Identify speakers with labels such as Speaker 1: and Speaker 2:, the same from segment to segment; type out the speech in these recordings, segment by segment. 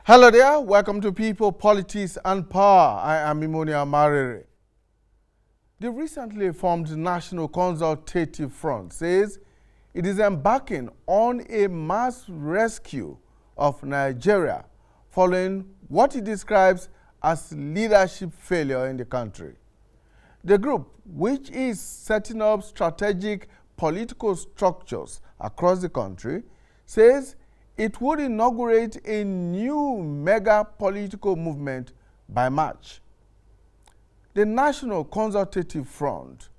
Speaker 1: Hello there, welcome to People, Politics and Power. I am Imonia Marere. The recently formed National Consultative Front says it is embarking on a mass rescue of Nigeria following what it describes as leadership failure in the country. The group, which is setting up strategic political structures across the country, says it would inaugurate a new mega political movement by March. The National Consultative Front,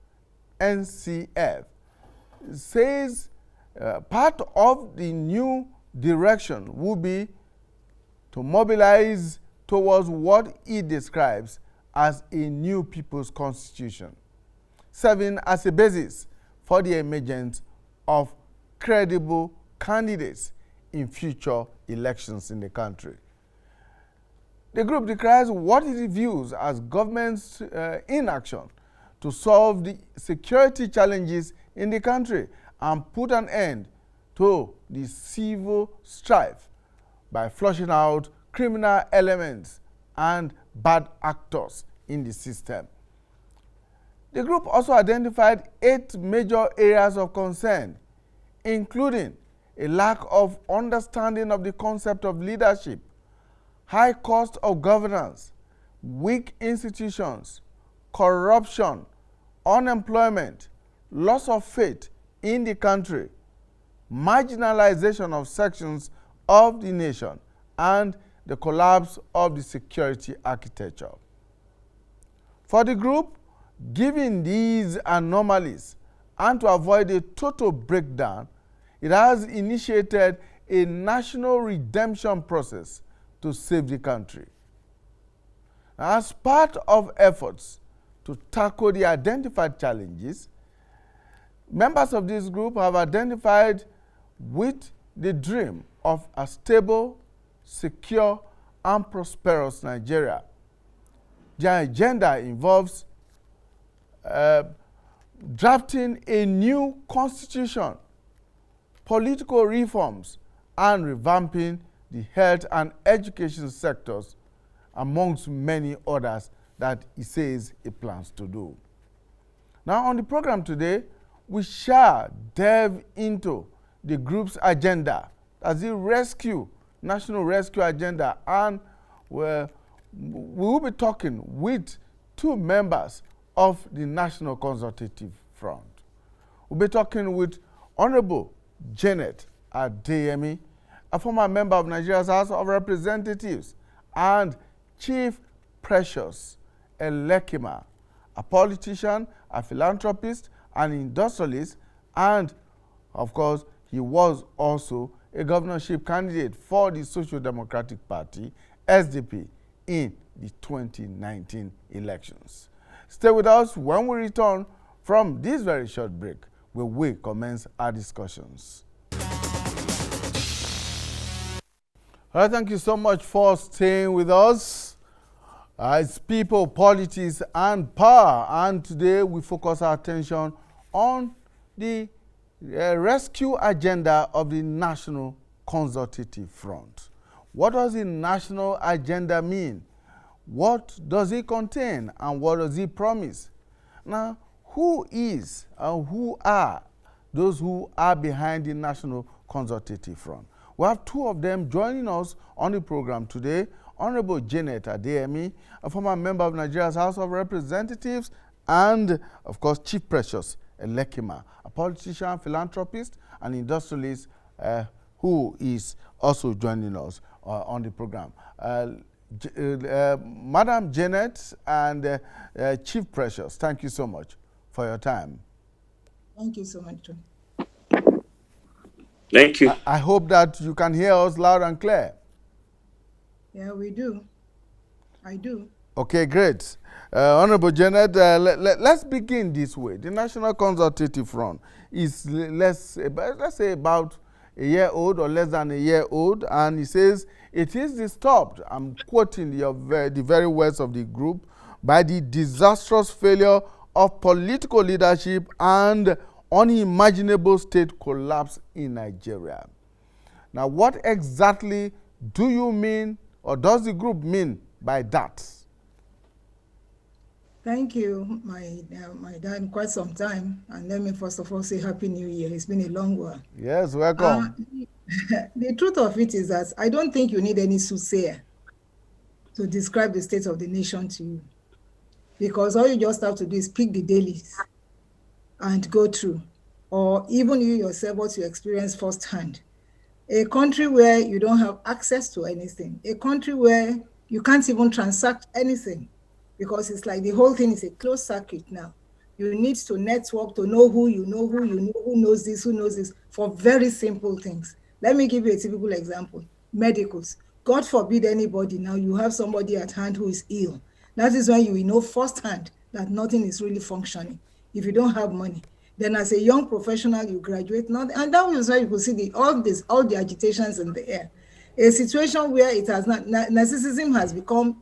Speaker 1: NCF, says part of the new direction will be to mobilize towards what it describes as a new people's constitution, serving as a basis for the emergence of credible candidates in future elections in the country. The group declares what it views as government's inaction to solve the security challenges in the country and put an end to the civil strife by flushing out criminal elements and bad actors in the system. The group also identified 8 major areas of concern, including a lack of understanding of the concept of leadership, high cost of governance, weak institutions, corruption, unemployment, loss of faith in the country, marginalization of sections of the nation, and the collapse of the security architecture. For the group, given these anomalies and to avoid a total breakdown, it has initiated a national redemption process to save the country. As part of efforts to tackle the identified challenges, members of this group have identified with the dream of a stable, secure, and prosperous Nigeria. Their agenda involves drafting a new constitution, political reforms, and revamping the health and education sectors, amongst many others that he says he plans to do. Now, on the program today, we shall delve into the group's agenda as the national rescue agenda, and we will be talking with 2 members of the National Consultative Front. We'll be talking with Honorable Janet Adeyemi, a former member of Nigeria's House of Representatives, and Chief Precious Elekima, a politician, a philanthropist, an industrialist, and, of course, he was also a governorship candidate for the Social Democratic Party, SDP, in the 2019 elections. Stay with us. When we return from this very short break, we will commence our discussions. All right, thank you so much for staying with us. It's People, Politics and Power, and today we focus our attention on the rescue agenda of the National Consultative Front. What does the national agenda mean? What does it contain, and what does it promise? Now, who is and who are those who are behind the National Consultative Front? We have 2 of them joining us on the program today. Honorable Janet Adeyemi, a former member of Nigeria's House of Representatives, and, of course, Chief Precious Elekima, a politician, philanthropist, and industrialist who is also joining us on the program. Madam Janet and Chief Precious, thank you so much for your time.
Speaker 2: Thank you so much.
Speaker 3: Thank you.
Speaker 1: I hope that you can hear us loud and clear.
Speaker 2: Yeah, we do. I do.
Speaker 1: Okay, great. Honorable Janet, let's begin this way. The National Consultative Front is, let's say, about a year old or less than a year old, and he says it is disturbed, I'm quoting the very words of the group, by the disastrous failure of political leadership and unimaginable state collapse in Nigeria. Now, what exactly do you mean Or does the group mean by that?
Speaker 2: Thank you, my dad, quite some time. And let me first of all say Happy New Year. It's been a long one.
Speaker 1: Yes,
Speaker 2: Uh,
Speaker 1: welcome.
Speaker 2: the truth of it is that I don't think you need any soothsayer to describe the state of the nation to you, because all you just have to do is pick the dailies and go through, or even you yourself, what you experience firsthand. A country where you don't have access to anything, a country where you can't even transact anything, because it's like the whole thing is a closed circuit now. You need to network to know who you know, who knows this, who knows this, for very simple things. Let me give you a typical example. Medicals. God forbid anybody now, you have somebody at hand who is ill. That is when you will know firsthand that nothing is really functioning if you don't have money. Then as a young professional, you graduate, not, and that was why you could see all the agitations in the air. A situation where it has not, narcissism has become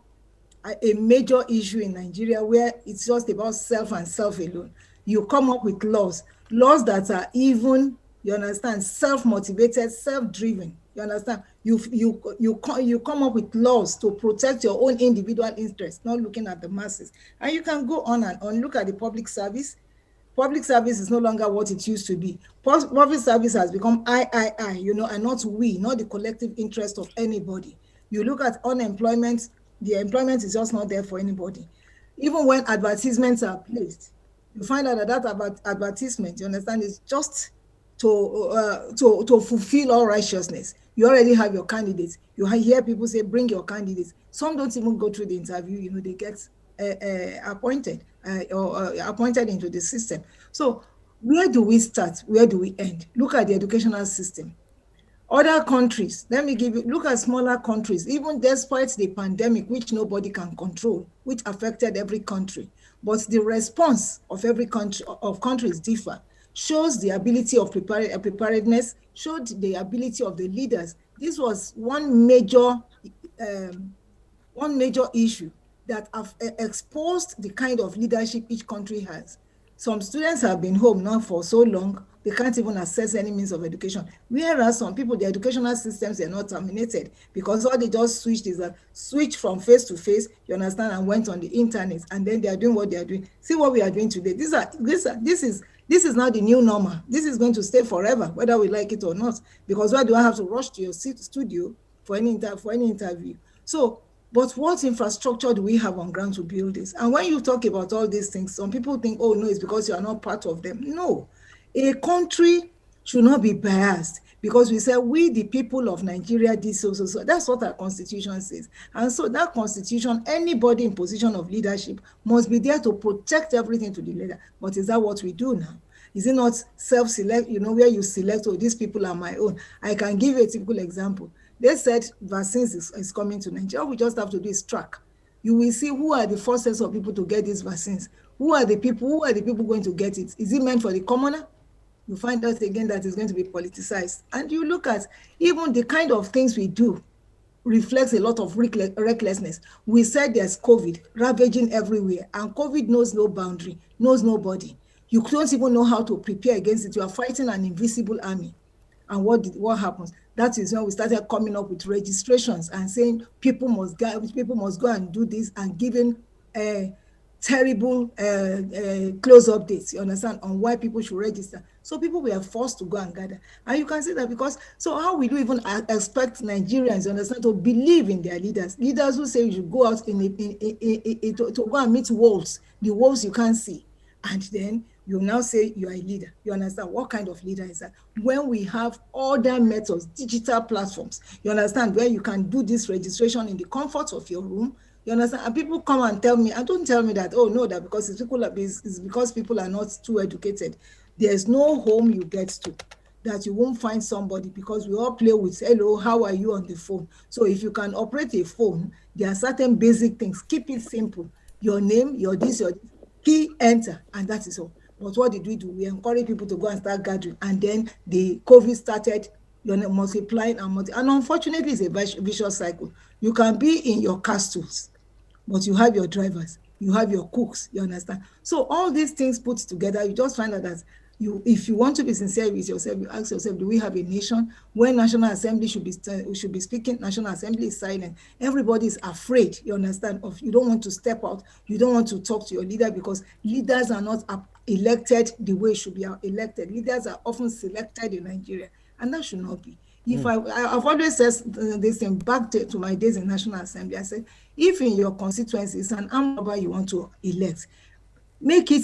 Speaker 2: a major issue in Nigeria, where it's just about self and self alone. You come up with laws that are even, you understand, self-motivated, self-driven. You understand? You come up with laws to protect your own individual interests, not looking at the masses. And you can go on and on. Look at the public service. Public service is no longer what it used to be. Public service has become I, and not we, not the collective interest of anybody. You look at unemployment, the employment is just not there for anybody. Even when advertisements are placed, you find out that advertisement, you understand, is just to fulfill all righteousness. You already have your candidates. You hear people say, bring your candidates. Some don't even go through the interview, they get appointed or appointed into the system. So where do we start? Where do we end? Look at the educational system. Other countries, look at smaller countries, even despite the pandemic, which nobody can control, which affected every country. But the response of every country, of countries differ, shows the ability of preparedness, showed the ability of the leaders. This was one major issue that have exposed the kind of leadership each country has. Some students have been home now for so long, they can't even access any means of education. Whereas some people, the educational systems are not terminated, because all they just switched is that switch from face to face, you understand, and went on the internet, and then they are doing what they are doing. See what we are doing today. This is now the new normal. This is going to stay forever, whether we like it or not. Because why do I have to rush to your studio for any interview? So, but what infrastructure do we have on ground to build this? And when you talk about all these things, some people think, oh no, it's because you are not part of them. No, a country should not be biased, because we say we, the people of Nigeria, did so. That's what our constitution says. And so that constitution, anybody in position of leadership must be there to protect everything to the leader. But is that what we do now? Is it not self-select, where you select, oh, these people are my own? I can give you a typical example. They said vaccines is coming to Nigeria. All we just have to do is track. You will see who are the first sets of people to get these vaccines. Who are the people going to get it? Is it meant for the commoner? You find out again that it's going to be politicized. And you look at even the kind of things we do reflects a lot of recklessness. We said there's COVID ravaging everywhere, and COVID knows no boundary, knows nobody. You don't even know how to prepare against it. You are fighting an invisible army. And what happens? That is when we started coming up with registrations and saying people must go and do this, and giving terrible close updates, you understand, on why people should register. So people were forced to go and gather. And you can see that, because, so how will you even expect Nigerians, you understand, to believe in their leaders who say you should go out to go and meet wolves, the wolves you can't see, and then you now say you are a leader. You understand? What kind of leader is that? When we have other methods, digital platforms, you understand, where you can do this registration in the comfort of your room, you understand? And people come and tell me, and don't tell me that, oh no, that because it's because people are not too educated. There's no home you get to that you won't find somebody, because we all play with, hello, how are you on the phone? So if you can operate a phone, there are certain basic things. Keep it simple. Your name, your this, key, enter, and that is all. But what did we do? We encourage people to go and start gathering, and then the COVID started, multiplying and unfortunately, it's a vicious cycle. You can be in your castles, but you have your drivers, you have your cooks, you understand? So all these things put together, you just find out that if you want to be sincere with yourself, you ask yourself, do we have a nation? When National Assembly should be speaking, National Assembly is silent. Everybody is afraid, you understand, of you don't want to step out, you don't want to talk to your leader, because leaders are not elected the way it should be elected. Leaders are often selected in Nigeria, and that should not be. If I've always said this thing back to my days in National Assembly. I said, if in your constituency it's an armed robber you want to elect, make it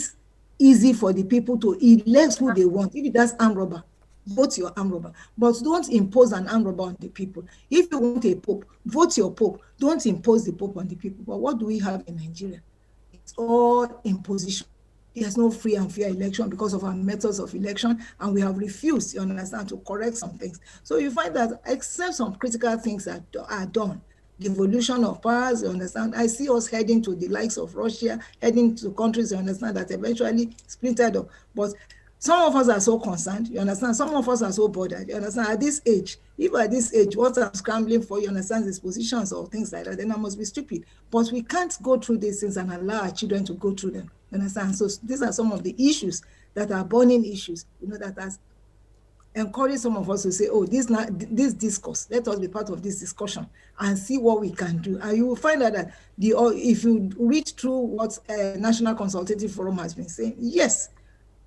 Speaker 2: easy for the people to elect who they want. If that's armed robber, vote your armed robber, but don't impose an armed robber on the people. If you want a pope, vote your pope. Don't impose the pope on the people. But what do we have in Nigeria? It's all imposition. There's no free and fair election because of our methods of election, and we have refused, you understand, to correct some things. So you find that except some critical things are done, devolution of powers, you understand, I see us heading to the likes of Russia, heading to countries, you understand, that eventually splintered up. But some of us are so concerned, you understand, some of us are so bothered, you understand, at this age, if at this age, what I'm scrambling for, you understand, these positions or things like that, then I must be stupid. But we can't go through these things and allow our children to go through them, you understand? So these are some of the issues that are burning issues, you know, that has encouraged some of us to say, oh, this discourse, let us be part of this discussion and see what we can do. And you will find out that if you read through what National Consultative Forum has been saying, yes,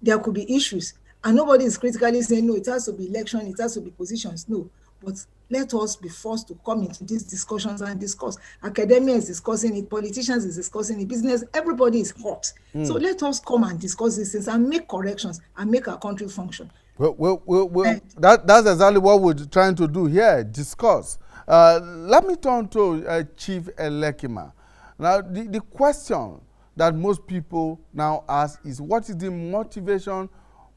Speaker 2: there could be issues, and nobody is critically saying, no, it has to be election, it has to be positions. No, but let us be forced to come into these discussions and discuss. Academia is discussing it, politicians is discussing it, business, everybody is hot. So let us come and discuss these things and make corrections and make our country function.
Speaker 1: That's exactly what we're trying to do here, discuss. Let me turn to Chief Elekima. Now, the question that most people now ask is, what is the motivation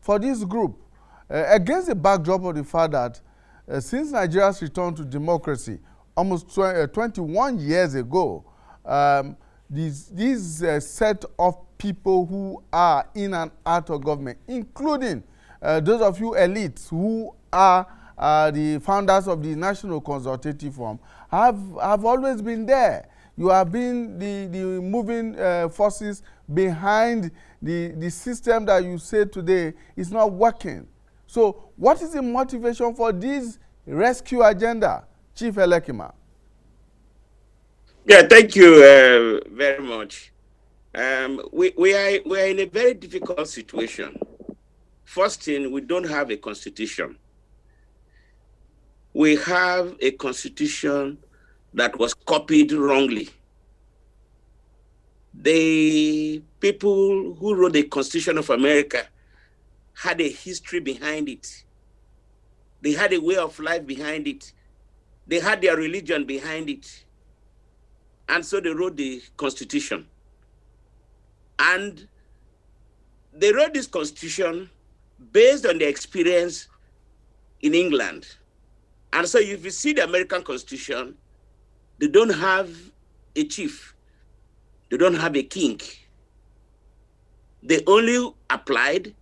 Speaker 1: for this group? Against the backdrop of the fact that since Nigeria's return to democracy almost 21 years ago, these set of people who are in and out of government, including those of you elites who are the founders of the National Consultative Forum, have always been there. You have been the moving forces behind the system that you say today is not working. So what is the motivation for this rescue agenda, Chief Elekima?
Speaker 3: Yeah, thank you very much. We are in a very difficult situation. First thing, we don't have a constitution. We have a constitution that was copied wrongly. The people who wrote the Constitution of America had a history behind it. They had a way of life behind it. They had their religion behind it. And so they wrote the Constitution. And they wrote this Constitution based on their experience in England. And so if you see the American Constitution, they don't have a chief. They don't have a king. They only applied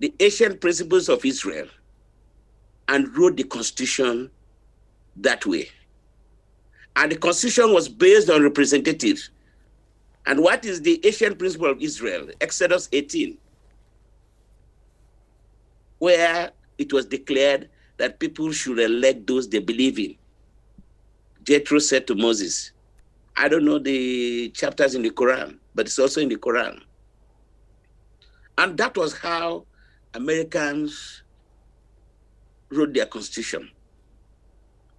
Speaker 3: the ancient principles of Israel and wrote the Constitution that way. And the Constitution was based on representative. And what is the ancient principle of Israel? Exodus 18, where it was declared that people should elect those they believe in. Jethro said to Moses, I don't know the chapters in the Quran, but it's also in the Quran. And that was how Americans wrote their constitution.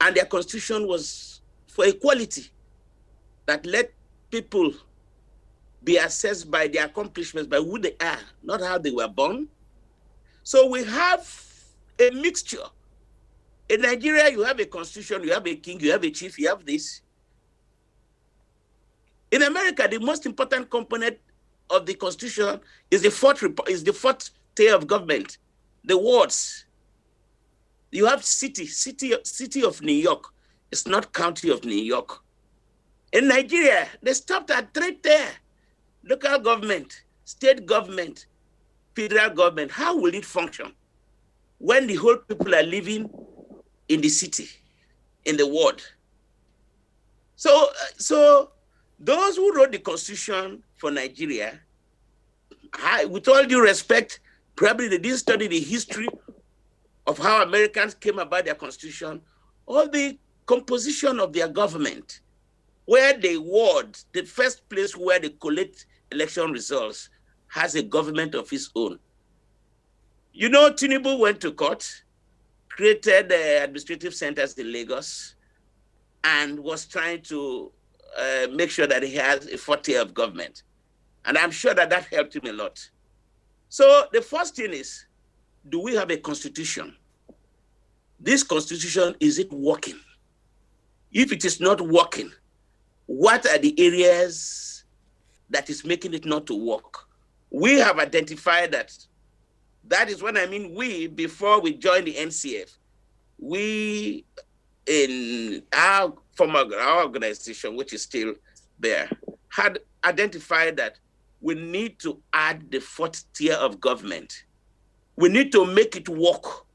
Speaker 3: And their constitution was for equality, that let people be assessed by their accomplishments, by who they are, not how they were born. So we have a mixture. In Nigeria, you have a constitution, you have a king, you have a chief, you have this. In America, the most important component of the constitution is the fourth tier of government, the wards. You have city of New York. It's not county of New York. In Nigeria, they stopped at 3 tier. Local government, state government, federal government. How will it function when the whole people are living in the city, in the ward? So those who wrote the constitution for Nigeria, with all due respect Probably they didn't study the history of how Americans came about their constitution, or the composition of their government, where the ward, the first place where they collect election results, has a government of its own. You know, Tinubu went to court, created administrative centers in Lagos, and was trying to make sure that he has a 4th year of government. And I'm sure that that helped him a lot. So the first thing is, do we have a constitution? This constitution, is it working? If it is not working, what are the areas that is making it not to work? We have identified that. That is when I mean we, before we joined the NCF, we in our organization, which is still there, had identified that we need to add the 4th tier of government. We need to make it work,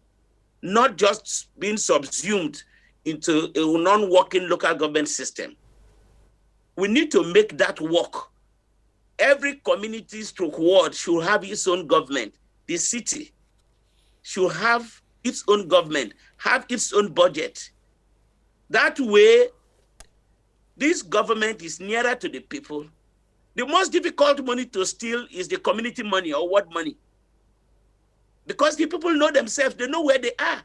Speaker 3: not just being subsumed into a non-working local government system. We need to make that work. Every community stroke ward should have its own government. The city should have its own government, have its own budget. That way, this government is nearer to the people. The most difficult money to steal is the community money or ward money. Because the people know themselves, they know where they are.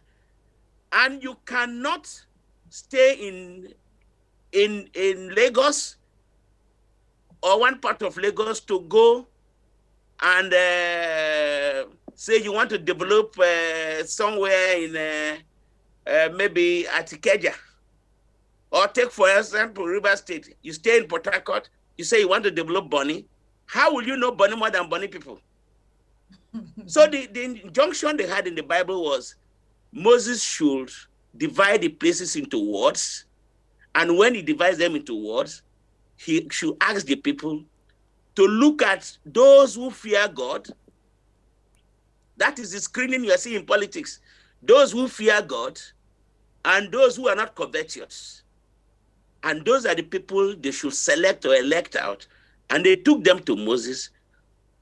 Speaker 3: And you cannot stay in Lagos or one part of Lagos to go and say you want to develop somewhere in maybe at Ikeja. Or take, for example, River State. You stay in Port Harcourt, you say you want to develop Bonny. How will you know Bonny more than Bonny people? So the injunction they had in the Bible was Moses should divide the places into wards. And when he divides them into wards, he should ask the people to look at those who fear God. That is the screening you are seeing in politics. Those who fear God and those who are not covetous. And those are the people they should select or elect out. And they took them to Moses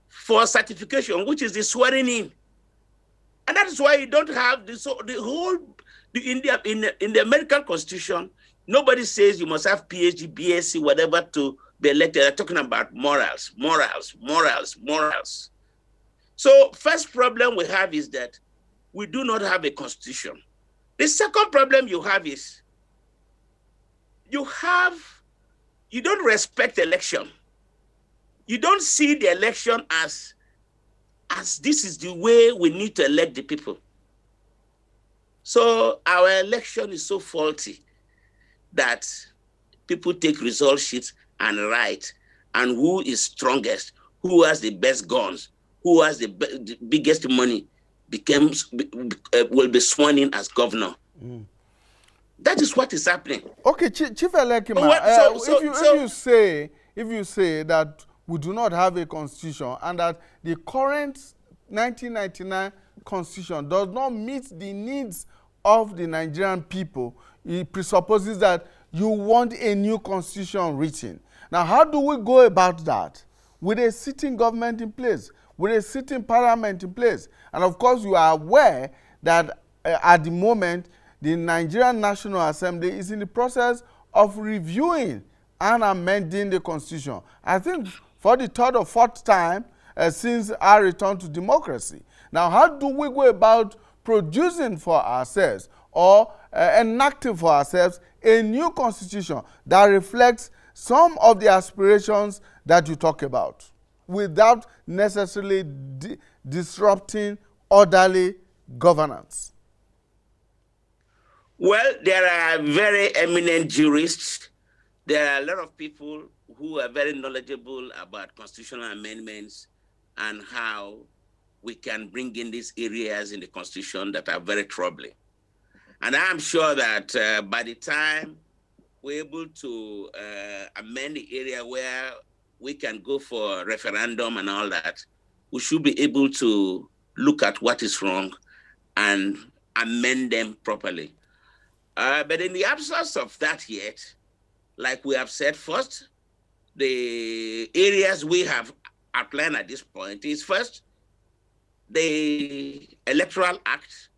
Speaker 3: for certification, which is the swearing in. And that is why you don't have in the American Constitution, nobody says you must have PhD, BSc, whatever to be elected. They're talking about morals. So first problem we have is that we do not have a constitution. The second problem you have is you don't respect election. You don't see the election as this is the way we need to elect the people. So our election is so faulty that people take result sheets and write, and who is strongest, who has the best guns, who has the biggest money will be sworn in as governor. Mm. That is what is happening.
Speaker 1: Okay, Chief Elekima, if you say that we do not have a constitution and that the current 1999 constitution does not meet the needs of the Nigerian people, it presupposes that you want a new constitution written. Now, how do we go about that? With a sitting government in place, with a sitting parliament in place. And of course, you are aware that at the moment, the Nigerian National Assembly is in the process of reviewing and amending the constitution. I think for the 3rd or 4th time since our return to democracy. Now, how do we go about producing for ourselves or enacting for ourselves a new constitution that reflects some of the aspirations that you talk about without necessarily disrupting orderly governance?
Speaker 3: Well, there are very eminent jurists. There are a lot of people who are very knowledgeable about constitutional amendments and how we can bring in these areas in the Constitution that are very troubling. And I'm sure that by the time we're able to amend the area where we can go for referendum and all that, we should be able to look at what is wrong and amend them properly. But in the absence of that yet, like we have said first, the areas we have outlined at this point is first, the Electoral Act.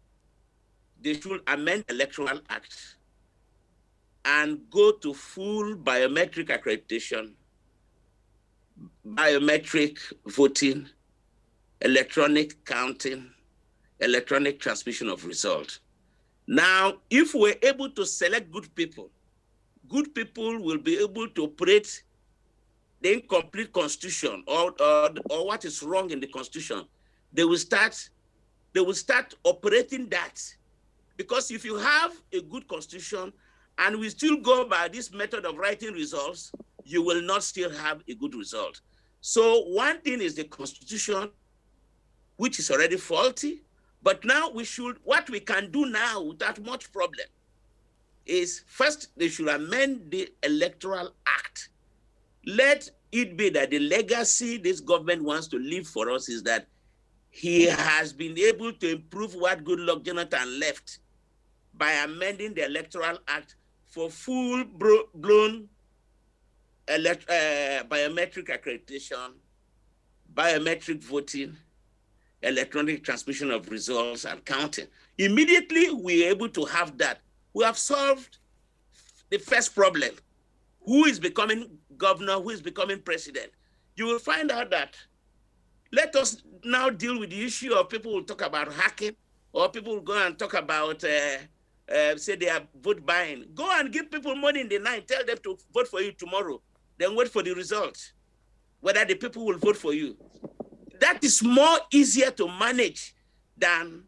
Speaker 3: They should amend the Electoral Act and go to full biometric accreditation, biometric voting, electronic counting, electronic transmission of results. Now, if we're able to select good people will be able to operate the incomplete constitution or what is wrong in the constitution. They will start operating that. Because if you have a good constitution and we still go by this method of writing results, you will not still have a good result. So one thing is the constitution, which is already faulty, but now what we can do now without much problem is first, they should amend the Electoral Act. Let it be that the legacy this government wants to leave for us is that he has been able to improve what Goodluck Jonathan left by amending the Electoral Act for full-blown biometric accreditation, biometric voting, electronic transmission of results and counting. Immediately we're able to have that. We have solved the first problem. Who is becoming governor, who is becoming president? You will find out that. Let us now deal with the issue of people will talk about hacking, or people will go and talk about, say they are vote buying. Go and give people money in the night, tell them to vote for you tomorrow, then wait for the results, whether the people will vote for you. That is more easier to manage than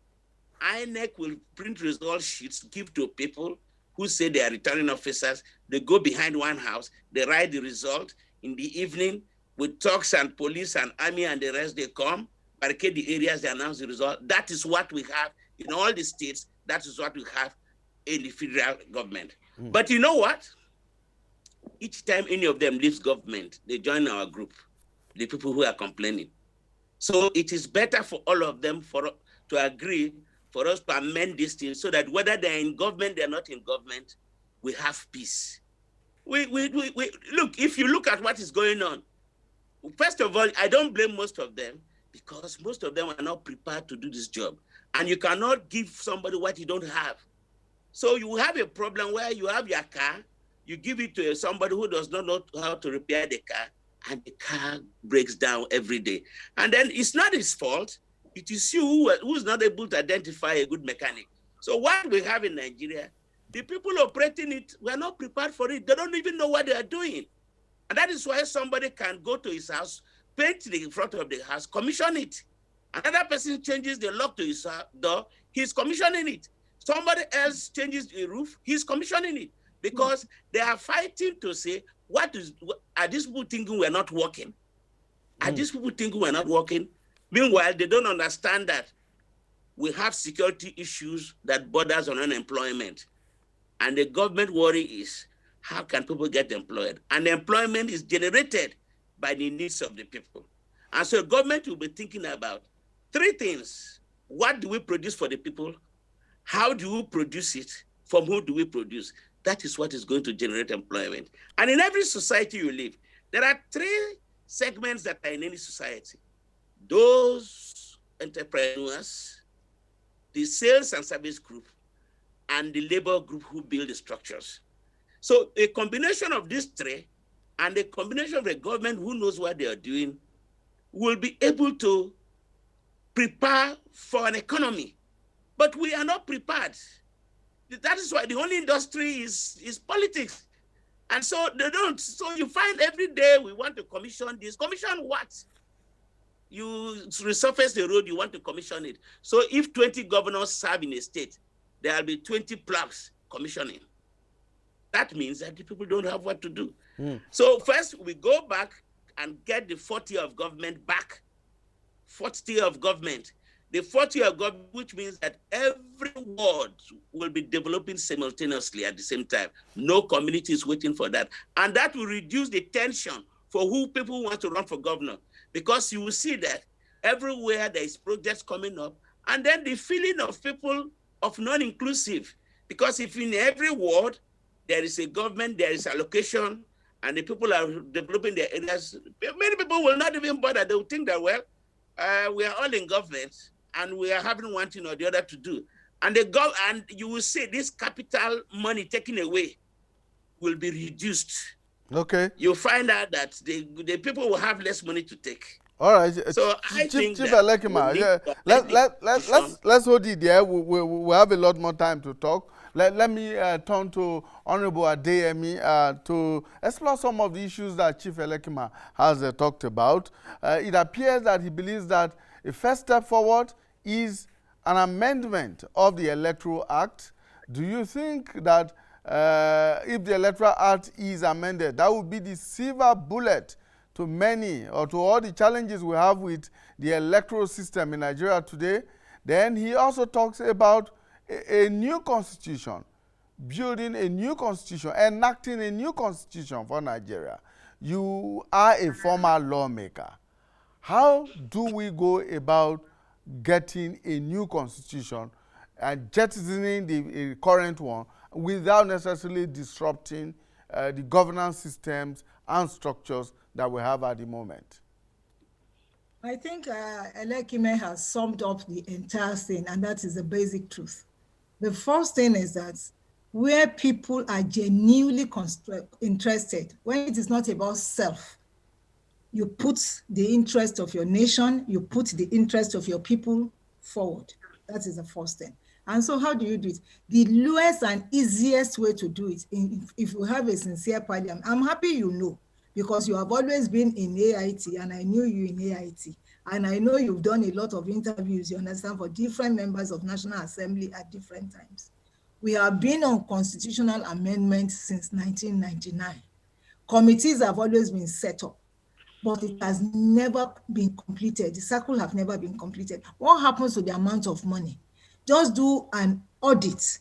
Speaker 3: INEC will print result sheets, give to people who say they are returning officers. They go behind one house, they write the result. In the evening, with talks and police and army and the rest, they come, barricade the areas, they announce the result. That is what we have in all the states. That is what we have in the federal government. But you know what? Each time any of them leaves government, they join our group, the people who are complaining. So it is better for all of them to agree for us to amend these things so that whether they're in government, they're not in government, we have peace. Look, if you look at what is going on, first of all, I don't blame most of them because most of them are not prepared to do this job. And you cannot give somebody what you don't have. So you have a problem where you have your car, you give it to somebody who does not know how to repair the car, and the car breaks down every day. And then it's not his fault. It is you who's not able to identify a good mechanic. So what we have in Nigeria, the people operating it, we are not prepared for it. They don't even know what they are doing. And that is why somebody can go to his house, paint the front of the house, commission it. Another person changes the lock to his door, he's commissioning it. Somebody else changes the roof, he's commissioning it. Because they are fighting to say, are these people thinking we're not working? Are these people thinking we're not working? Meanwhile, they don't understand that we have security issues that borders on unemployment. And the government worry is, how can people get employed? And employment is generated by the needs of the people. And so government will be thinking about three things. What do we produce for the people? How do we produce it? From who do we produce? That is what is going to generate employment. And in every society you live, there are three segments that are in any society. Those entrepreneurs, the sales and service group, and the labor group who build the structures. So a combination of these three and a combination of a government who knows what they are doing will be able to prepare for an economy. But we are not prepared. That is why the only industry is politics. And so they don't. So you find every day we want to commission this. Commission what? You resurface the road, you want to commission it. So if 20 governors serve in a state, there will be 20 plus commissioning. That means that the people don't have what to do. So first we go back and get the 4th year of government back. 4th year of government. The 4th year of government, which means that every ward will be developing simultaneously at the same time. No community is waiting for that. And that will reduce the tension for who people want to run for governor. Because you will see that everywhere there is projects coming up, and then the feeling of people of non-inclusive. Because if in every ward there is a government, there is allocation, and the people are developing their areas, many people will not even bother. They will think that, well, we are all in government. and we are having one thing or the other to do. And and you will see this capital money taken away will be reduced.
Speaker 1: Okay.
Speaker 3: You'll find out that the people will have less money to take.
Speaker 1: All right,
Speaker 3: So I think
Speaker 1: Chief
Speaker 3: that
Speaker 1: Elekima,
Speaker 3: we need
Speaker 1: yeah,
Speaker 3: to amend
Speaker 1: let's hold it there. We have a lot more time to talk. Let me turn to Honorable Adeyemi to explore some of the issues that Chief Elekima has talked about. It appears that he believes that a first step forward is an amendment of the Electoral Act. Do you think that if the Electoral Act is amended, that would be the silver bullet to many or to all the challenges we have with the electoral system in Nigeria today? Then he also talks about a new constitution, building a new constitution, enacting a new constitution for Nigeria. You are a former lawmaker. How do we go about getting a new constitution and jettisoning the current one without necessarily disrupting the governance systems and structures that we have at the moment?
Speaker 2: I think Elekime has summed up the entire thing, and that is the basic truth. The first thing is that where people are genuinely interested, when it is not about self, you put the interest of your nation, you put the interest of your people forward. That is the first thing. And so how do you do it? The lowest and easiest way to do it, if you have a sincere parliament, I'm happy you know, because you have always been in AIT, and I knew you in AIT. And I know you've done a lot of interviews, you understand, for different members of National Assembly at different times. We have been on constitutional amendments since 1999. Committees have always been set up, but it has never been completed. The cycle have never been completed. What happens to the amount of money? Just do an audit,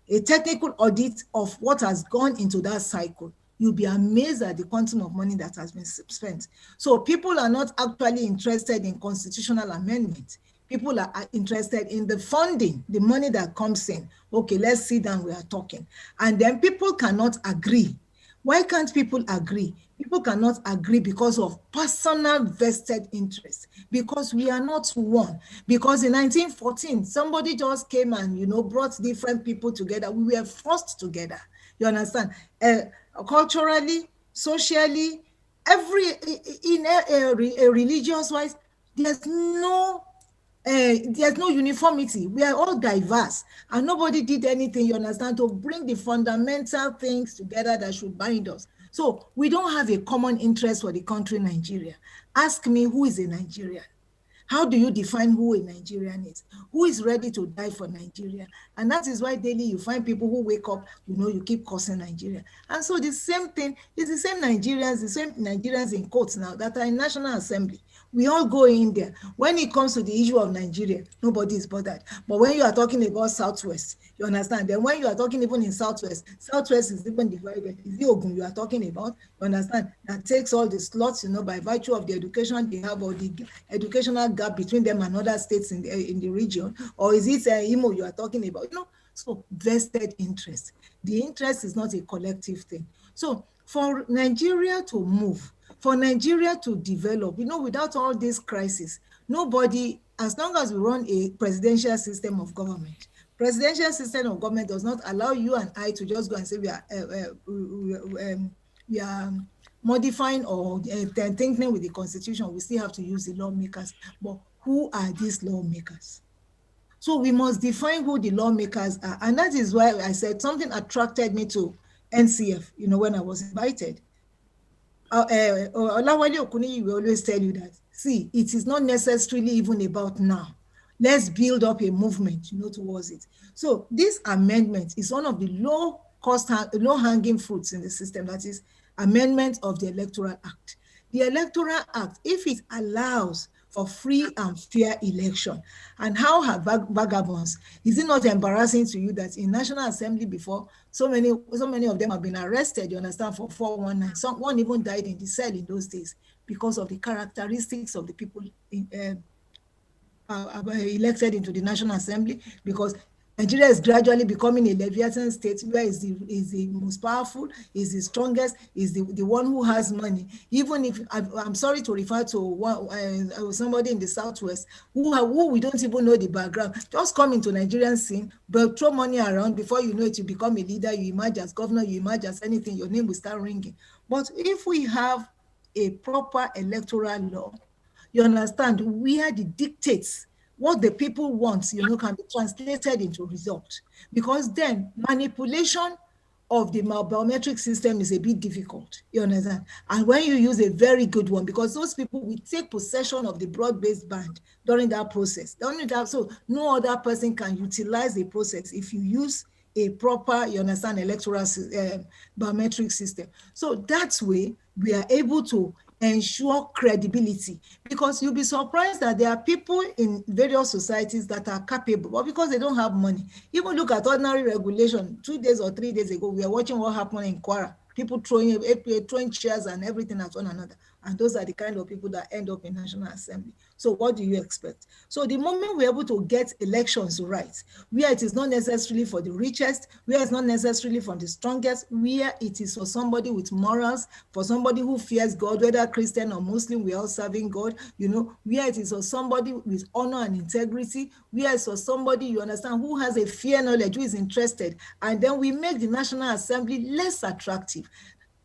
Speaker 2: a technical audit of what has gone into that cycle. You'll be amazed at the quantum of money that has been spent. So people are not actually interested in constitutional amendment. People are interested in the funding, the money that comes in. Okay, let's sit down, we are talking. And then people cannot agree. Why can't people agree? People cannot agree because of personal vested interest, because we are not one. Because in 1914, somebody just came and, brought different people together. We were forced together. You understand? Culturally, socially, in a religious-wise, there's no uniformity. We are all diverse, and nobody did anything, you understand, to bring the fundamental things together that should bind us. So we don't have a common interest for the country Nigeria. Ask me, who is a Nigerian? How do you define who a Nigerian is? Who is ready to die for Nigeria? And that is why daily you find people who wake up, you keep cursing Nigeria. And so the same thing, it's the same Nigerians in quotes now that are in National Assembly. We all go in there. When it comes to the issue of Nigeria, nobody is bothered. But when you are talking about Southwest, you understand? Then when you are talking even in Southwest is even divided. Is the Ogun you are talking about? You understand? That takes all the slots, by virtue of the education they have, or the educational gap between them and other states in the region. Or is it Imo you are talking about? So vested interest. The interest is not a collective thing. So for Nigeria to move, for Nigeria to develop, without all this crisis, nobody, as long as we run a presidential system of government, presidential system of government does not allow you and I to just go and say we are modifying or tinkering with the constitution. We still have to use the lawmakers. But who are these lawmakers? So we must define who the lawmakers are. And that is why I said something attracted me to NCF, when I was invited. Olawale Okuniyi will always tell you that, see, it is not necessarily even about now. Let's build up a movement, towards it. So this amendment is one of the low-hanging fruits in the system, that is amendment of the Electoral Act. The Electoral Act, if it allows for free and fair election, and how have vagabonds, is it not embarrassing to you that in National Assembly before, so many of them have been arrested, you understand, for 419. Someone even died in the cell in those days because of the characteristics of the people elected into the National Assembly, because Nigeria is gradually becoming a Leviathan state where is the most powerful, is the strongest, is the one who has money. Even if, I'm sorry to refer to one, somebody in the Southwest who we don't even know the background, just come into Nigerian scene, but throw money around, before you know it, you become a leader, you emerge as governor, you emerge as anything, your name will start ringing. But if we have a proper electoral law, you understand, where the dictates what the people want, can be translated into results. Because then manipulation of the biometric system is a bit difficult, you understand? And when you use a very good one, because those people will take possession of the broad-based band during that process. So no other person can utilize the process if you use a proper, you understand, electoral biometric system. So that way, we are able to ensure credibility, because you'll be surprised that there are people in various societies that are capable, but because they don't have money. Even look at ordinary regulation. 2 days or 3 days ago, we are watching what happened in Kwara. People throwing chairs and everything at one another. And those are the kind of people that end up in National Assembly. So what do you expect? So the moment we're able to get elections right, where it is not necessarily for the richest, where it's not necessarily for the strongest, where it is for somebody with morals, for somebody who fears God, whether Christian or Muslim, we're all serving God, where it is for somebody with honor and integrity, where it's for somebody, you understand, who has a fair knowledge, who is interested, and then we make the National Assembly less attractive.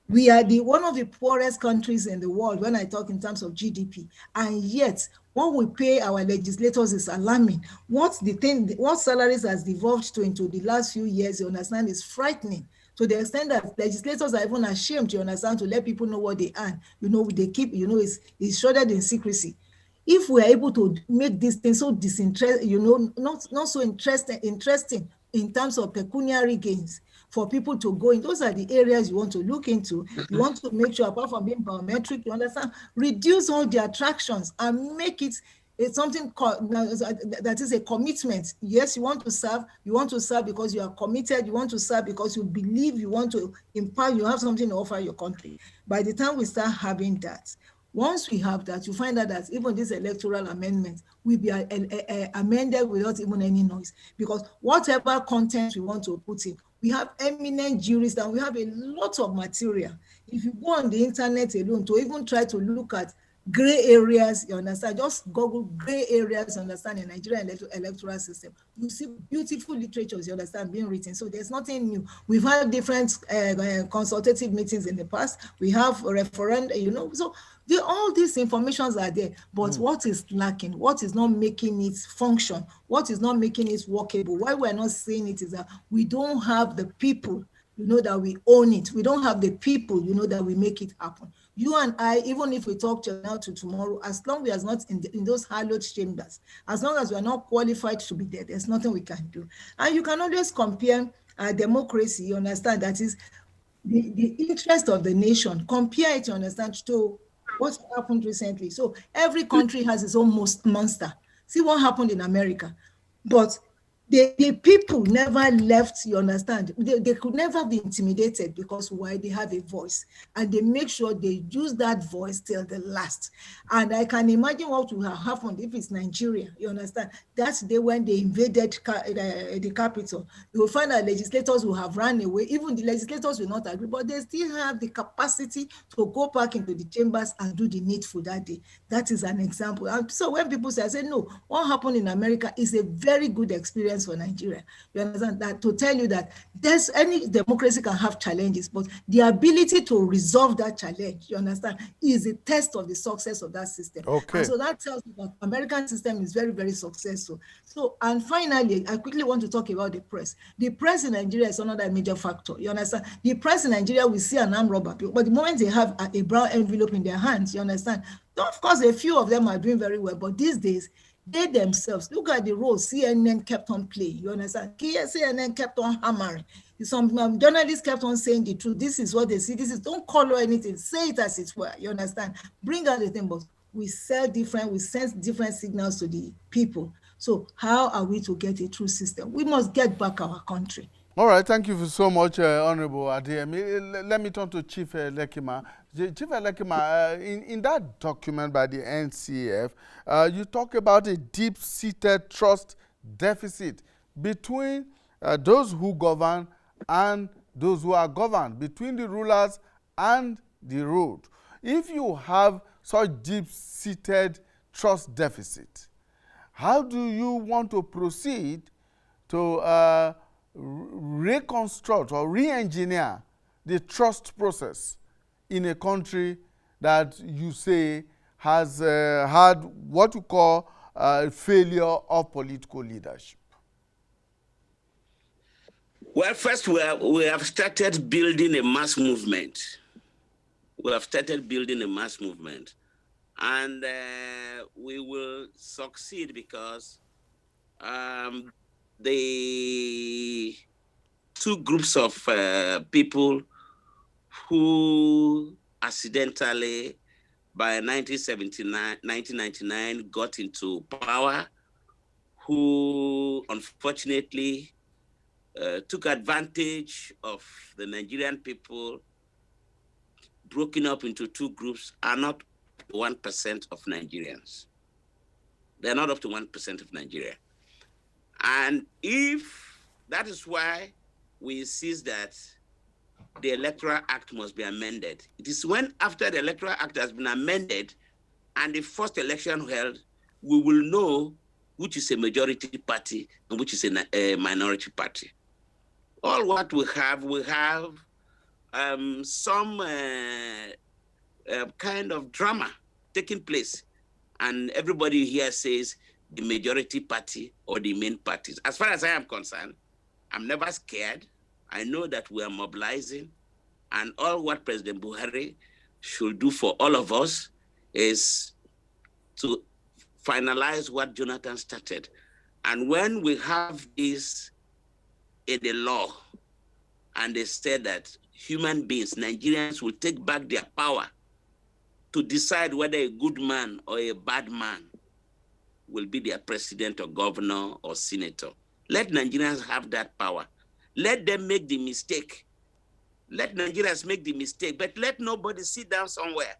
Speaker 2: We are one of the poorest countries in the world when I talk in terms of GDP, and yet what we pay our legislators is alarming. What salaries has devolved to into the last few years, you understand, is frightening, to the extent that legislators are even ashamed, you understand, to let people know what they earn. They keep, it's shrouded in secrecy. If we're able to make this thing so disinterested, not so interesting in terms of pecuniary gains for people to go in, those are the areas you want to look into. You want to make sure, apart from being biometric, you understand, reduce all the attractions and make it something that is a commitment. Yes, you want to serve because you are committed, you want to serve because you believe, you want to impact, you have something to offer your country. By the time we start having that, once we have that, you find out that even this electoral amendment will be amended without even any noise, because whatever content we want to put in, we have eminent jurists and we have a lot of material. If you go on the internet alone to even try to look at gray areas, you understand, just Google gray areas, you understand, in Nigerian electoral system, you see beautiful literatures, you understand, being written. So there's nothing new. We've had different consultative meetings in the past. We have a referendum, so all these informations are there, but what is lacking, what is not making it function, what is not making it workable, why we're not seeing it is that we don't have the people, that we own it. We don't have the people, that we make it happen. You and I, even if we talk to now to tomorrow, as long as not in those hallowed chambers, as long as we are not qualified to be there, there's nothing we can do. And you can always compare democracy, you understand, that is the interest of the nation, compare it, you understand, to what happened recently. So every country has its own monster. See what happened in America. But the people never left, you understand. They could never be intimidated, because why? They have a voice, and they make sure they use that voice till the last. And I can imagine what would have happened if it's Nigeria, you understand. That's the day when they invaded the capital. You will find that legislators will have run away. Even the legislators will not agree, but they still have the capacity to go back into the chambers and do the needful that day. That is an example. And so when people say, I say, no, what happened in America is a very good experience for Nigeria. You understand, that to tell you that there's any democracy can have challenges, but the ability to resolve that challenge, you understand, is a test of the success of that system.
Speaker 1: Okay.
Speaker 2: And so that tells me that American system is very, very successful. So, and finally, I quickly want to talk about the press. The press in Nigeria is another major factor. You understand? The press in Nigeria, we see an armed robber, but the moment they have a brown envelope in their hands, you understand? Of course, a few of them are doing very well, but these days, they themselves, look at the role CNN kept on playing, you understand? CNN kept on hammering. Some journalists kept on saying the truth. This is what they see. This is, don't color anything. Say it as it were, you understand? Bring out the thing, but we send different signals to the people. So how are we to get a true system? We must get back our country.
Speaker 1: All right, thank you so much, Honorable Adeyemi. Let me turn to Chief Lekima. Chief Lekima, in that document by the NCF, you talk about a deep-seated trust deficit between those who govern and those who are governed, between the rulers and the ruled. If you have such deep-seated trust deficit, how do you want to proceed to reconstruct or re-engineer the trust process in a country that you say has had what you call failure of political leadership?
Speaker 3: Well, first we have started building a mass movement. We have started building a mass movement, and we will succeed because the two groups of people who accidentally by 1999 got into power, who unfortunately took advantage of the Nigerian people, broken up into two groups, are not 1% of Nigerians. They're not up to 1% of Nigeria. And if that is why we insist that the Electoral Act must be amended. It is when after the Electoral Act has been amended and the first election held, we will know which is a majority party and which is a minority party. All what we have some kind of drama taking place. And everybody here says the majority party or the main parties. As far as I am concerned, I'm never scared. I know that we are mobilizing, and all what President Buhari should do for all of us is to finalize what Jonathan started. And when we have this in the law, and they said that human beings, Nigerians, will take back their power to decide whether a good man or a bad man will be their president or governor or senator. Let Nigerians have that power. Let them make the mistake. Let Nigerians make the mistake, but let nobody sit down somewhere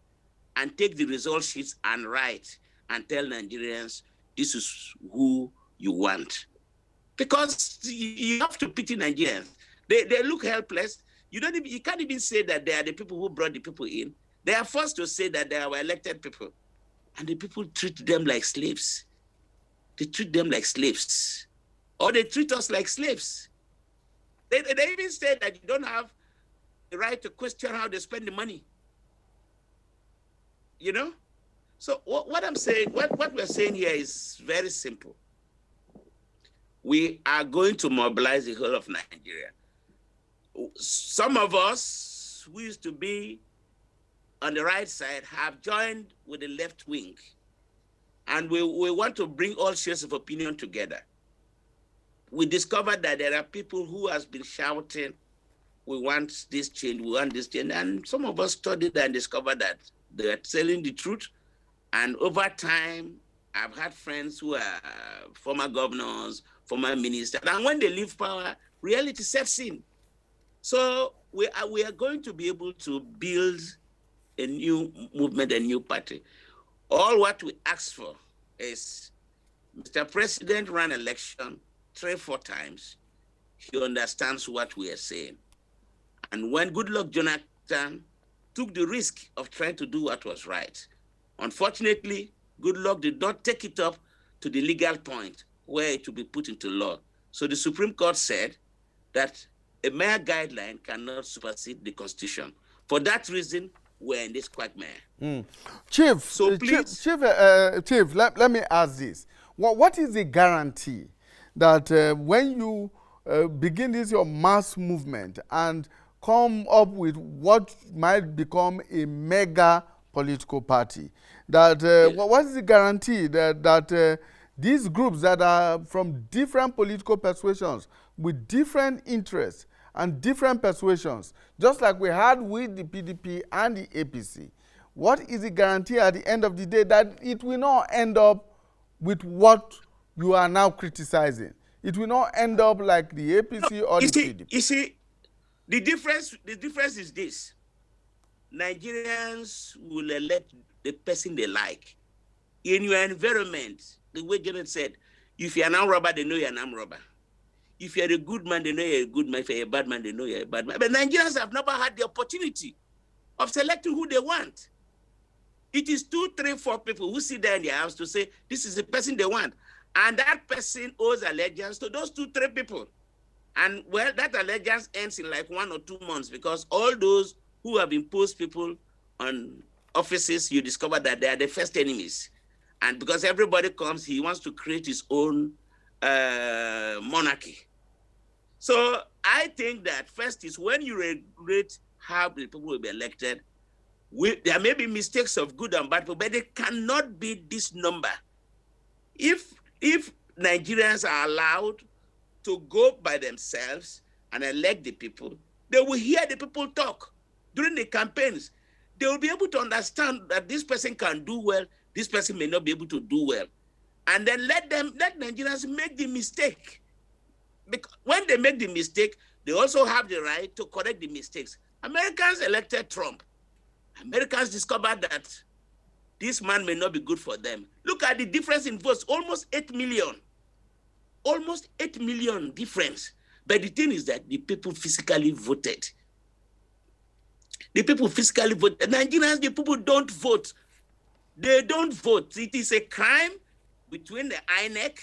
Speaker 3: and take the result sheets and write and tell Nigerians, this is who you want. Because you have to pity Nigerians. They look helpless. You can't even say that they are the people who brought the people in. They are forced to say that they are our elected people. And the people treat them like slaves. They treat them like slaves. Or they treat us like slaves. They even say that you don't have the right to question how they spend the money. You know? So what I'm saying, what we're saying here is very simple. We are going to mobilize the whole of Nigeria. Some of us who used to be on the right side have joined with the left wing. And we want to bring all shades of opinion together. We discovered that there are people who has been shouting, we want this change, we want this change. And some of us studied and discovered that they are telling the truth. And over time, I've had friends who are former governors, former ministers. And when they leave power, reality sets in. So we are going to be able to build a new movement, a new party. All what we ask for is Mr. President ran election 3-4 times. He understands what we are saying. And when Goodluck Jonathan took the risk of trying to do what was right, unfortunately, Goodluck did not take it up to the legal point where it would be put into law. So the Supreme Court said that a mere guideline cannot supersede the Constitution. For that reason, we're in this quagmire.
Speaker 1: Chief,
Speaker 3: so please,
Speaker 1: Chief, let me ask this. What is the guarantee that when you begin this your mass movement and come up with what might become a mega political party, that yes, what is the guarantee that these groups that are from different political persuasions with different interests and different persuasions, just like we had with the PDP and the APC, what is the guarantee at the end of the day that it will not end up with what you are now criticizing? It will not end up like the APC or the PDP.
Speaker 3: You see, the difference is this. Nigerians will elect the person they like. In your environment, the way Janet said, if you're an armed robber, they know you're an armed robber. If you're a good man, they know you're a good man. If you're a bad man, they know you're a bad man. But Nigerians have never had the opportunity of selecting who they want. It is 2, 3, 4 people who sit there in their house to say, this is the person they want. And that person owes allegiance to those 2, 3 people. And well, that allegiance ends in like 1 or 2 months, because all those who have imposed people on offices, you discover that they are the first enemies. And because everybody comes, he wants to create his own monarchy. So I think that first is when you regulate how the people will be elected, there may be mistakes of good and bad people, but they cannot be this number. If Nigerians are allowed to go by themselves and elect the people, they will hear the people talk during the campaigns. They will be able to understand that this person can do well, this person may not be able to do well. And then let Nigerians make the mistake. Because when they make the mistake, they also have the right to correct the mistakes. Americans elected Trump. Americans discovered that this man may not be good for them. Look at the difference in votes, almost 8 million. Almost 8 million difference. But the thing is that the people physically voted. The people physically voted. Nigerians, the people don't vote. They don't vote. It is a crime between the INEC.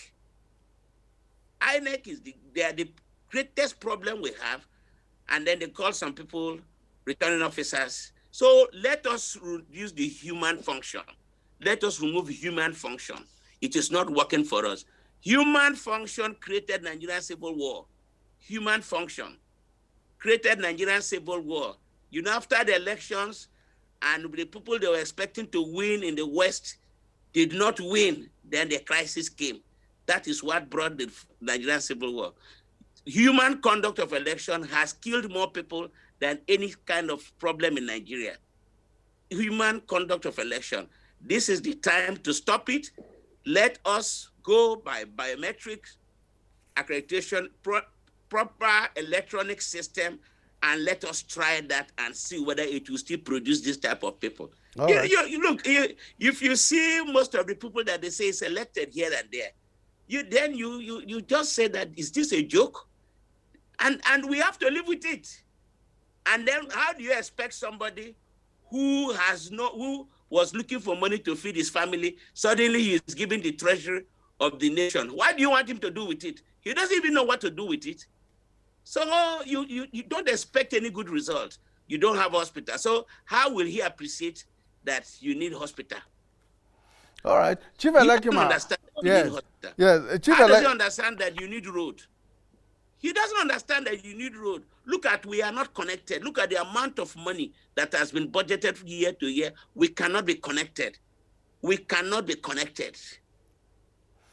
Speaker 3: INEC they are the greatest problem we have. And then they call some people returning officers. So let us reduce the human function. Let us remove human function. It is not working for us. Human function created Nigerian civil war. Human function created Nigerian civil war. You know, after the elections, and the people they were expecting to win in the West did not win, then the crisis came. That is what brought the Nigerian civil war. Human conduct of election has killed more people than any kind of problem in Nigeria. Human conduct of election. This is the time to stop it. Let us go by biometrics, accreditation, proper electronic system, and let us try that and see whether it will still produce this type of people. Look, if you see most of the people that they say is elected here and there, you just say that, is this a joke? And we have to live with it. And then how do you expect somebody who was looking for money to feed his family, suddenly he is given the treasury of the nation? Why do you want him to do with it? He doesn't even know what to do with it. So you don't expect any good result. You don't have hospital. So how will he appreciate that you need hospital?
Speaker 1: All right. Chief
Speaker 3: He doesn't
Speaker 1: Elekima.
Speaker 3: understand that you
Speaker 1: Yes.
Speaker 3: need hospital.
Speaker 1: Yes. Chief
Speaker 3: How does he understand that you need road? He doesn't understand that you need road. Look at, we are not connected. Look at the amount of money that has been budgeted year to year. We cannot be connected. We cannot be connected.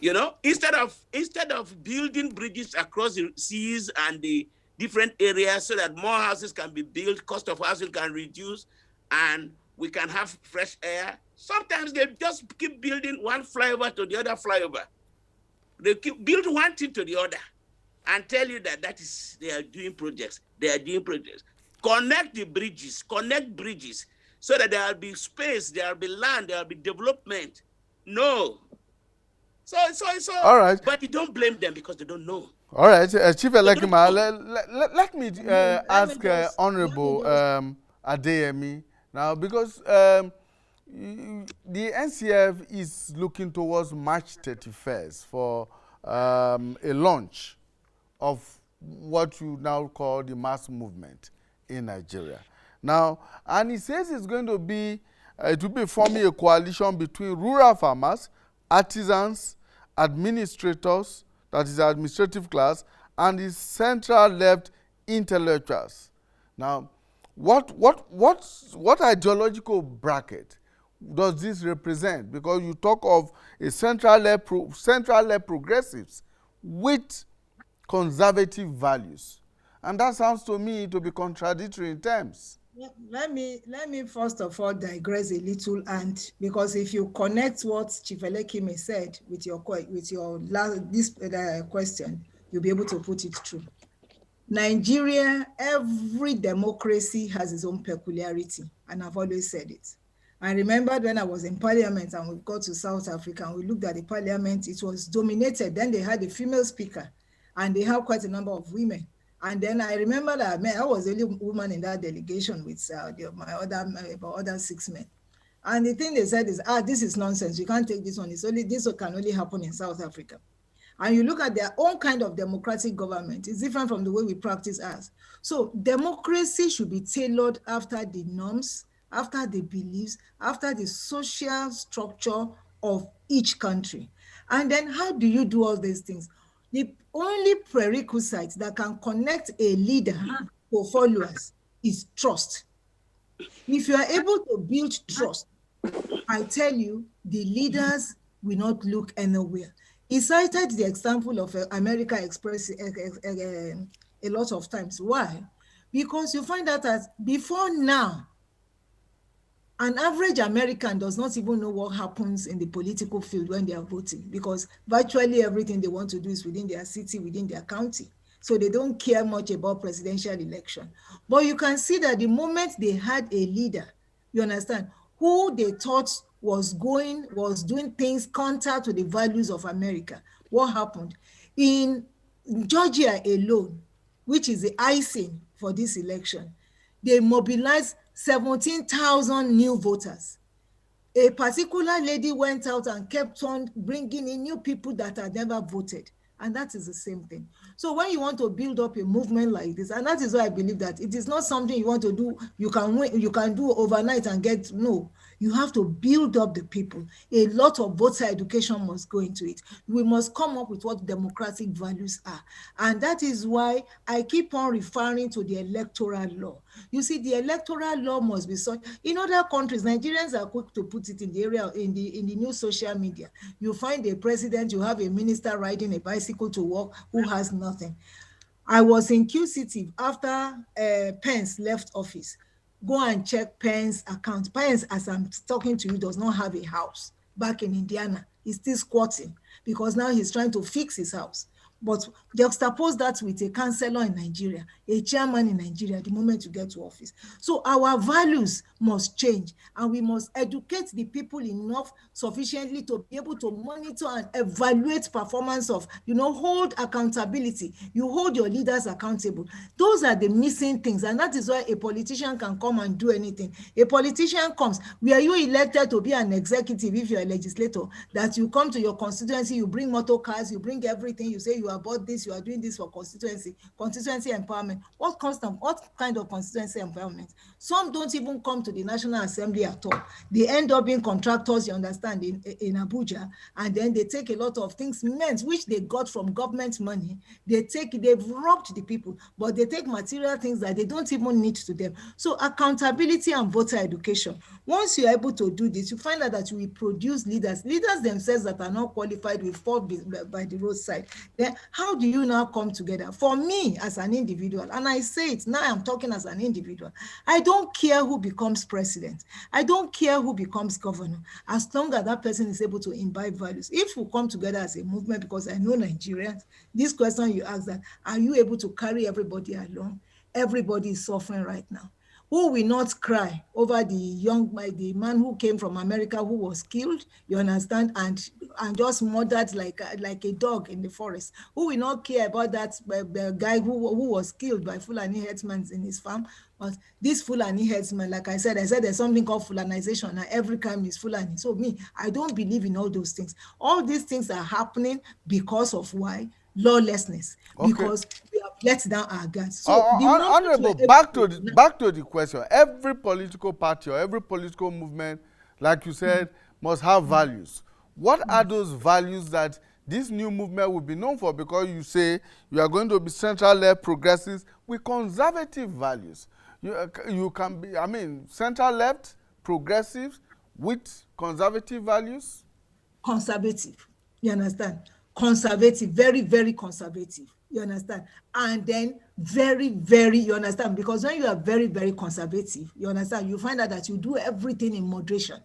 Speaker 3: You know, instead of building bridges across the seas and the different areas so that more houses can be built, cost of housing can reduce, and we can have fresh air, sometimes they just keep building one flyover to the other flyover. They keep build one thing to the other and tell you that they are doing projects. They are doing projects. Connect bridges so that there will be space, there will be land, there will be development. No. So
Speaker 1: all right.
Speaker 3: But you don't blame them because they don't know.
Speaker 1: All right, Chief Elekima, let me ask Honorable Adeyemi now, because the NCF is looking towards March 31st for a launch of what you now call the mass movement in Nigeria. Now, and he says it's going to be, it will be forming a coalition between rural farmers, artisans, administrators, that is the administrative class, and the central left intellectuals. Now, what ideological bracket does this represent? Because you talk of a central left progressives with conservative values, and that sounds to me to be contradictory in terms.
Speaker 2: Let me first of all digress a little, and because if you connect what Chief Elekime said with your question, you'll be able to put it through. Nigeria, every democracy has its own peculiarity, and I've always said it. I remember when I was in Parliament and we got to South Africa and we looked at the Parliament, it was dominated. Then they had a female speaker, and they have quite a number of women. And then I remember that I was the only woman in that delegation with my other 6 men. And the thing they said is, this is nonsense. You can't take this one. This can only happen in South Africa. And you look at their own kind of democratic government, it's different from the way we practice ours. So democracy should be tailored after the norms, after the beliefs, after the social structure of each country. And then how do you do all these things? The only prerequisite that can connect a leader to followers is trust. If you are able to build trust, I tell you, the leaders will not look anywhere. He cited the example of America Express a lot of times. Why? Because you find out that before now, an average American does not even know what happens in the political field when they are voting, because virtually everything they want to do is within their city, within their county. So they don't care much about presidential election. But you can see that the moment they had a leader, you understand, who they thought was doing things counter to the values of America, what happened? In Georgia alone, which is the icing for this election, they mobilized 17,000 new voters. A particular lady went out and kept on bringing in new people that had never voted. And that is the same thing. So when you want to build up a movement like this, and that is why I believe that it is not something you want to do, you can do overnight and get, no. You have to build up the people. A lot of voter education must go into it. We must come up with what democratic values are. And that is why I keep on referring to the electoral law. You see, the electoral law must be such. In other countries, Nigerians are quick to put it in the area, in the new social media. You find a president, you have a minister riding a bicycle to work who has nothing. I was in Q City after Pence left office. Go and check Pence's account. Pence, as I'm talking to you, does not have a house back in Indiana. He's still squatting because now he's trying to fix his house. But juxtapose that with a councillor in Nigeria, a chairman in Nigeria, the moment you get to office. So our values must change, and we must educate the people enough sufficiently to be able to monitor and evaluate performance of, hold accountability. You hold your leaders accountable. Those are the missing things, and that is why a politician can come and do anything. A politician comes, were you elected to be an executive if you're a legislator, that you come to your constituency, you bring motor cars, you bring everything, you say you are about this, you are doing this for constituency empowerment. What kind of constituency empowerment? Some don't even come to the National Assembly at all. They end up being contractors, you understand, in Abuja, and then they take a lot of things meant which they got from government money. They've robbed the people, but they take material things that they don't even need to them. So accountability and voter education. Once you're able to do this, you find out that you will produce leaders themselves that are not qualified, will fall by the roadside. Then how do you now come together? For me as an individual, and I say it now, I'm talking as an individual, I don't care who becomes president. I don't care who becomes governor, as long as that person is able to imbibe values. If we come together as a movement, because I know Nigerians, this question you ask, that are you able to carry everybody along? Everybody is suffering right now. Who will not cry over the man who came from America who was killed, you understand, and just murdered like a dog in the forest? Who will not care about that guy who was killed by Fulani herdsmen in his farm? But this Fulani herdsmen, like I said there's something called Fulanization, and every crime is Fulani. So I don't believe in all those things. All these things are happening because of why? Lawlessness. Okay. Because we have let down our guards. So
Speaker 1: Honorable, back to the question. Every political party or every political movement, like you said, must have values. What are those values that this new movement will be known for? Because you say you are going to be central-left progressives with conservative values. You can be, central-left progressives with conservative values?
Speaker 2: Conservative, you understand? Conservative, very, very conservative, you understand? And then very, very, you understand? Because when you are very, very conservative, you understand, you find out that you do everything in moderation.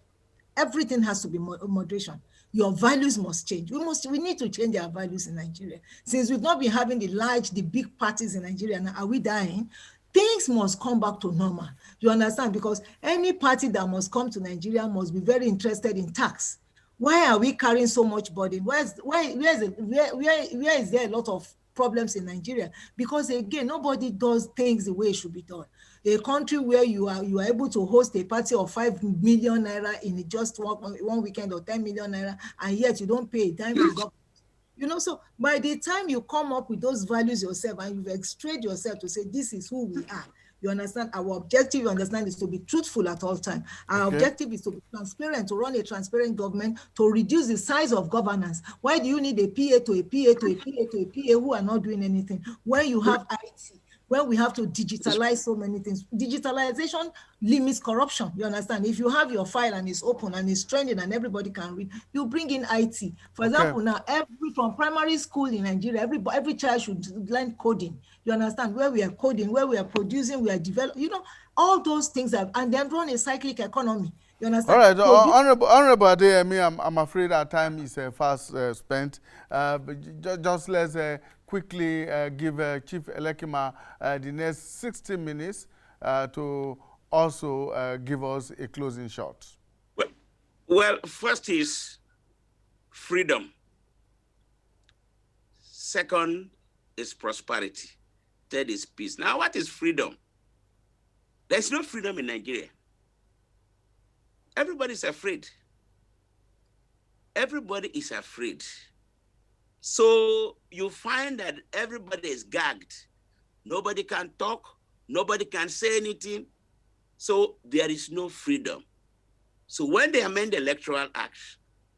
Speaker 2: Everything has to be moderation. Your values must change. We need to change our values in Nigeria. Since we've not been having the big parties in Nigeria, now are we dying? Things must come back to normal. You understand? Because any party that must come to Nigeria must be very interested in tax. Why are we carrying so much burden? Where is there a lot of problems in Nigeria, because again, nobody does things the way it should be done. A country where you are able to host a party of 5 million naira in just one weekend, or 10 million naira, and yet you don't pay a dime to government. So by the time you come up with those values yourself and you've extracted yourself to say, this is who we are, you understand, our objective, you understand, is to be truthful at all times. Our objective is to be transparent, to run a transparent government, to reduce the size of governance. Why do you need a PA to a PA to a PA to a PA who are not doing anything when you have IT? When we have to digitalize so many things. Digitalization limits corruption, you understand? If you have your file and it's open and it's trending and everybody can read, you bring in IT. For example, now, from primary school in Nigeria, every child should learn coding, you understand? Where we are coding, where we are producing, we are developing, all those things, and then run a cyclic economy. You understand?
Speaker 1: All right, Honorable Adeyemi, I'm afraid our time is fast spent. But just let's quickly give Chief Elekima the next 60 minutes to also give us a closing shot.
Speaker 3: Well, first is freedom. Second is prosperity. Third is peace. Now, what is freedom? There's no freedom in Nigeria. Everybody's afraid. Everybody is afraid. So you find that everybody is gagged. Nobody can talk. Nobody can say anything. So there is no freedom. So when they amend the Electoral Act,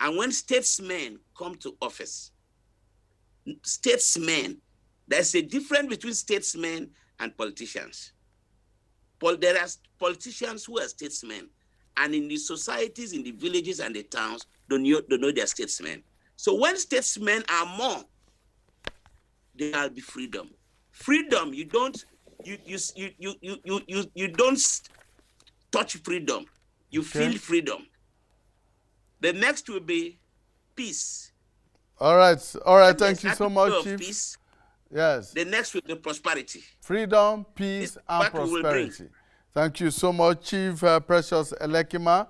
Speaker 3: and when statesmen come to office, there's a difference between statesmen and politicians. There are politicians who are statesmen, and in the societies, in the villages and the towns, don't know their statesmen. So when statesmen are more, there will be freedom. Freedom, you don't touch freedom. You feel freedom. The next will be peace.
Speaker 1: All right. Thank you so much, Chief.
Speaker 3: Peace.
Speaker 1: Yes.
Speaker 3: The next will be prosperity.
Speaker 1: Freedom, peace, and prosperity. Thank you so much, Chief Precious Elekima.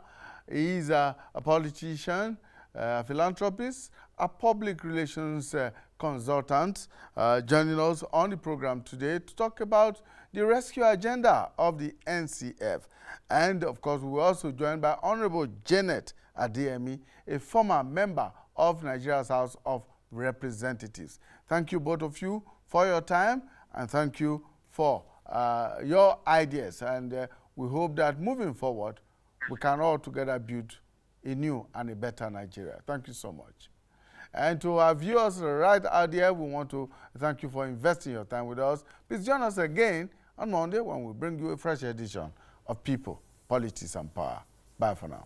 Speaker 1: He is a politician, a philanthropist, a public relations consultant, joining us on the program today to talk about the rescue agenda of the NCF. And, of course, we're also joined by Honorable Janet Adeyemi, a former member of Nigeria's House of Representatives. Thank you, both of you, for your time, and thank you for your ideas. And we hope that moving forward, we can all together build a new and a better Nigeria. Thank you so much. And to our viewers right out there, we want to thank you for investing your time with us. Please join us again on Monday when we bring you a fresh edition of People, Politics, and Power. Bye for now.